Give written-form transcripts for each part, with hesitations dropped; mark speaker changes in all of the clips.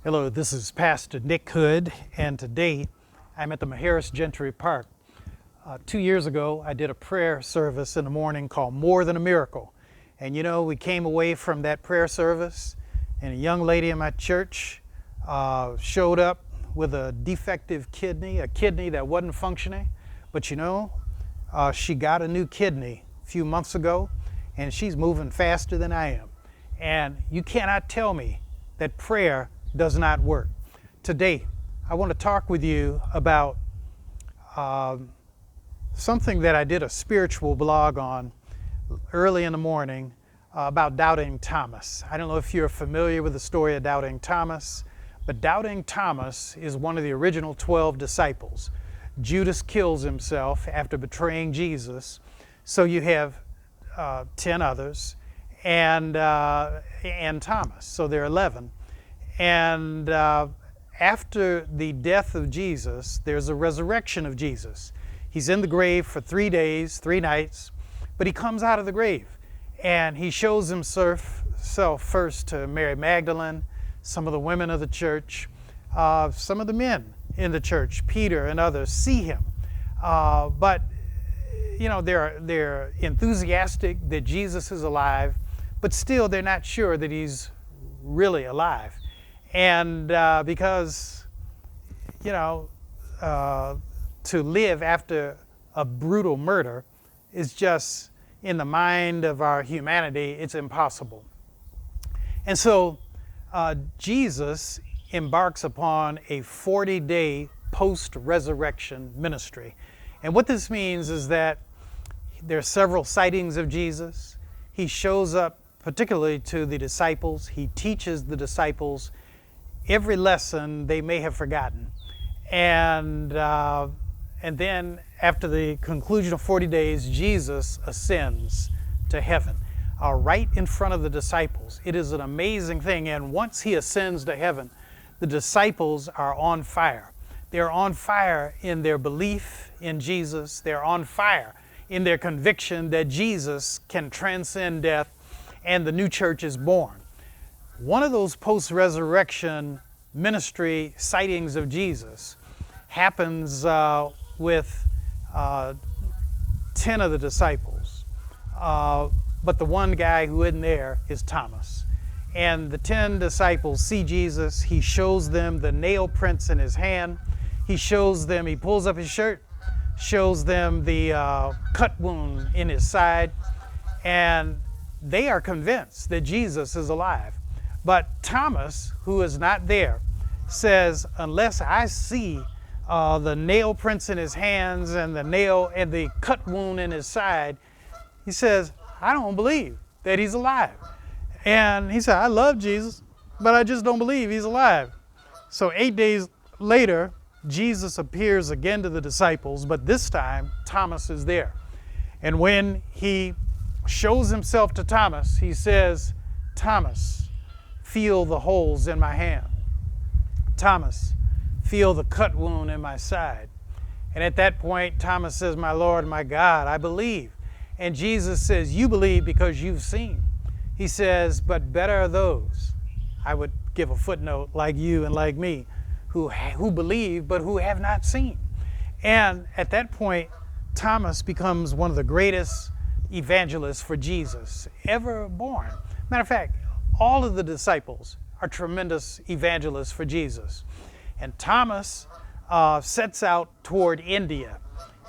Speaker 1: Hello, this is Pastor Nick Hood, and today I'm at the Maharis Gentry Park. 2 years ago, I did a prayer service in the morning called More Than a Miracle. And you know, we came away from that prayer service, and a young lady in my church showed up with a defective kidney, a kidney that wasn't functioning. But you know, she got a new kidney a few months ago, and she's moving faster than I am. And you cannot tell me that prayer does not work. Today, I want to talk with you about something that I did a spiritual blog on early in the morning about doubting Thomas. I don't know if you're familiar with the story of doubting Thomas, but doubting Thomas is one of the original 12 disciples. Judas kills himself after betraying Jesus, so you have 10 others and Thomas, so there are 11. And after the death of Jesus, there's a resurrection of Jesus. He's in the grave for 3 days, 3 nights, but he comes out of the grave and he shows himself first to Mary Magdalene, some of the women of the church, some of the men in the church, Peter and others, see him. But you know, they're enthusiastic that Jesus is alive, but still they're not sure that he's really alive. And because, you know, to live after a brutal murder is just, in the mind of our humanity, it's impossible. And so Jesus embarks upon a 40-day post-resurrection ministry. And what this means is that there are several sightings of Jesus. He shows up particularly to the disciples. He teaches the disciples every lesson they may have forgotten. And then after the conclusion of 40 days, Jesus ascends to heaven, right in front of the disciples. It is an amazing thing. And once he ascends to heaven, the disciples are on fire. They're on fire in their belief in Jesus. They're on fire in their conviction that Jesus can transcend death and the new church is born. One of those post-resurrection ministry sightings of Jesus happens with 10 of the disciples. But the one guy who isn't there is Thomas. And the 10 disciples see Jesus. He shows them the nail prints in his hand. He pulls up his shirt, shows them the cut wound in his side, and they are convinced that Jesus is alive. But Thomas, who is not there, says, unless I see the nail prints in his hands and the cut wound in his side, he says, I don't believe that he's alive. And he said, I love Jesus, but I just don't believe he's alive. So 8 days later, Jesus appears again to the disciples, but this time Thomas is there. And when he shows himself to Thomas, he says, Thomas, feel the holes in my hand. Thomas, feel the cut wound in my side. And at that point, Thomas says, my Lord, my God, I believe. And Jesus says, you believe because you've seen. He says, but better are those, I would give a footnote, like you and like me, who believe but who have not seen. And at that point, Thomas becomes one of the greatest evangelists for Jesus ever born. Matter of fact, all of the disciples are tremendous evangelists for Jesus. And Thomas sets out toward India,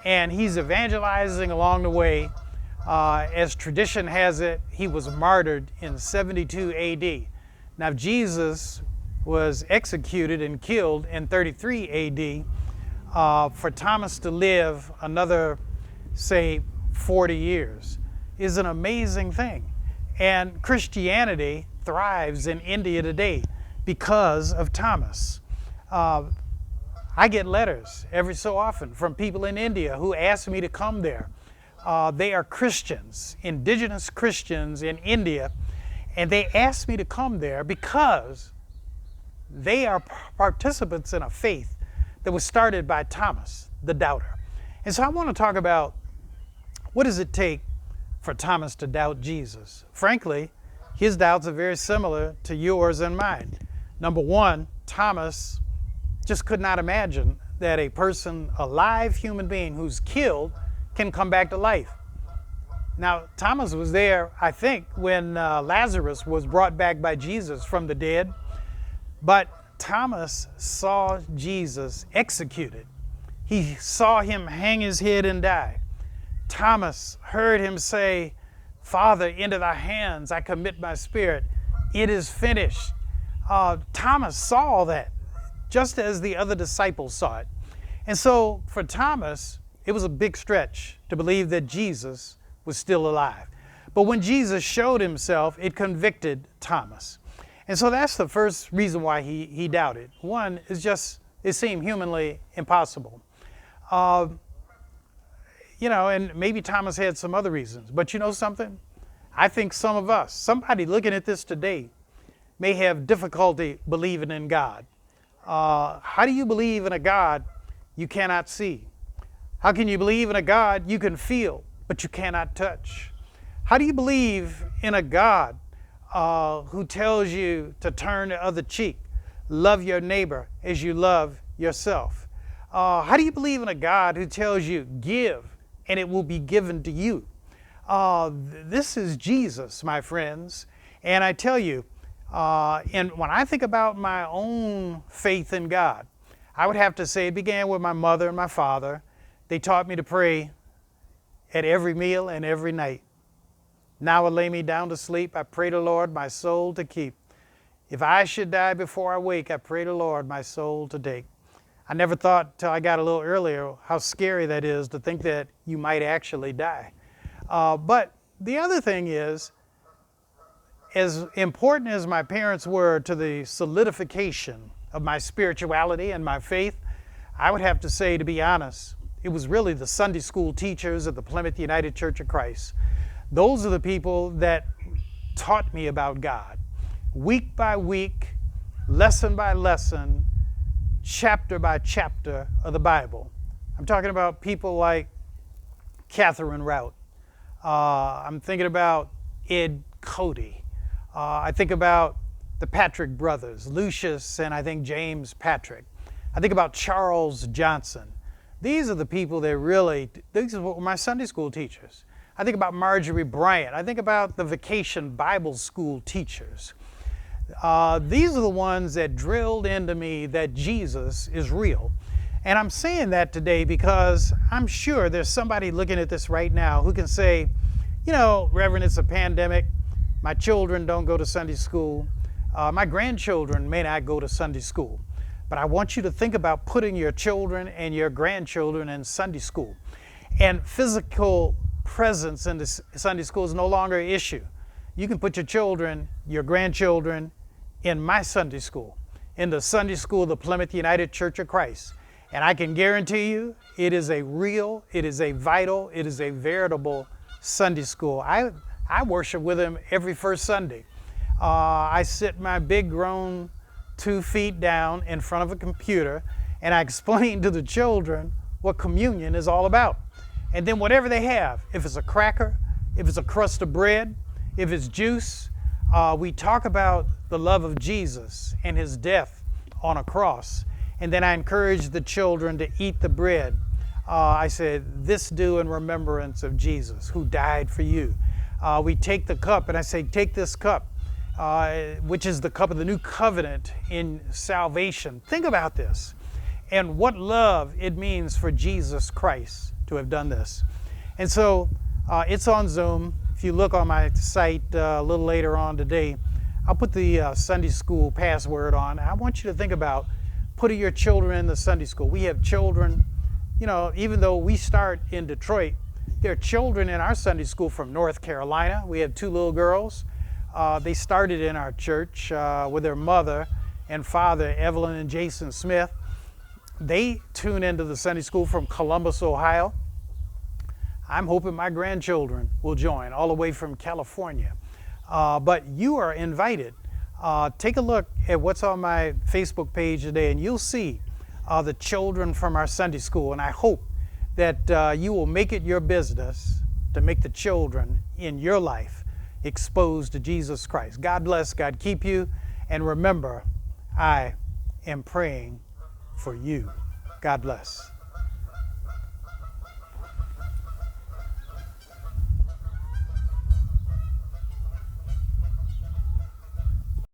Speaker 1: and he's evangelizing along the way. As tradition has it, he was martyred in 72 AD. Now, Jesus was executed and killed in 33 AD. For Thomas to live another, say, 40 years is an amazing thing. And Christianity thrives in India today because of Thomas. I get letters every so often from people in India who ask me to come there. They are Christians, indigenous Christians in India, and they ask me to come there because they are participants in a faith that was started by Thomas, the doubter. And so I want to talk about, what does it take for Thomas to doubt Jesus? Frankly, his doubts are very similar to yours and mine. Number one, Thomas just could not imagine that a person, a live human being who's killed, can come back to life. Now, Thomas was there, I think, when Lazarus was brought back by Jesus from the dead, but Thomas saw Jesus executed. He saw him hang his head and die. Thomas heard him say, "Father, into thy hands I commit my spirit. It is finished." Thomas saw all that, just as the other disciples saw it. And so for Thomas, it was a big stretch to believe that Jesus was still alive. But when Jesus showed himself, it convicted Thomas. And so that's the first reason why he doubted. One is just, it seemed humanly impossible. And maybe Thomas had some other reasons. But you know something? I think some of us, somebody looking at this today, may have difficulty believing in God. How do you believe in a God you cannot see? How can you believe in a God you can feel, but you cannot touch? How do you believe in a God who tells you to turn the other cheek, love your neighbor as you love yourself? How do you believe in a God who tells you, give, and it will be given to you? This is Jesus, my friends. And I tell you, and when I think about my own faith in God, I would have to say it began with my mother and my father. They taught me to pray at every meal and every night. Now I lay me down to sleep. I pray the Lord my soul to keep. If I should die before I wake, I pray the Lord my soul to take. I never thought till I got a little earlier how scary that is to think that you might actually die. But the other thing is, as important as my parents were to the solidification of my spirituality and my faith, I would have to say, to be honest, it was really the Sunday school teachers at the Plymouth United Church of Christ. Those are the people that taught me about God. Week by week, lesson by lesson, chapter by chapter of the Bible. I'm talking about people like Catherine Rout. I'm thinking about Ed Cody. I think about the Patrick brothers, Lucius and I think James Patrick. I think about Charles Johnson. These are the people that really, these are my Sunday school teachers. I think about Marjorie Bryant. I think about the Vacation Bible School teachers. These are the ones that drilled into me that Jesus is real. And I'm saying that today because I'm sure there's somebody looking at this right now who can say, you know, Reverend, it's a pandemic. My children don't go to Sunday school. My grandchildren may not go to Sunday school. But I want you to think about putting your children and your grandchildren in Sunday school. And physical presence in the Sunday school is no longer an issue. You can put your children, your grandchildren, in my Sunday school, in the Sunday school of the Plymouth United Church of Christ. And I can guarantee you, it is a real, it is a vital, it is a veritable Sunday school. I worship with them every first Sunday. I sit my big grown 2 feet down in front of a computer and I explain to the children what communion is all about. And then whatever they have, if it's a cracker, if it's a crust of bread, if it's juice, we talk about the love of Jesus and his death on a cross. And then I encourage the children to eat the bread. I said, this do in remembrance of Jesus who died for you. We take the cup and I say, take this cup, which is the cup of the new covenant in salvation. Think about this and what love it means for Jesus Christ to have done this. And so it's on Zoom. If you look on my site a little later on today, I'll put the Sunday school password on. I want you to think about putting your children in the Sunday school. We have children, you know, even though we start in Detroit, there are children in our Sunday school from North Carolina. We have 2 little girls. They started in our church with their mother and father, Evelyn and Jason Smith. They tune into the Sunday school from Columbus, Ohio. I'm hoping my grandchildren will join all the way from California. But you are invited. Take a look at what's on my Facebook page today and you'll see the children from our Sunday school. And I hope that you will make it your business to make the children in your life exposed to Jesus Christ. God bless, God keep you. And remember, I am praying for you. God bless.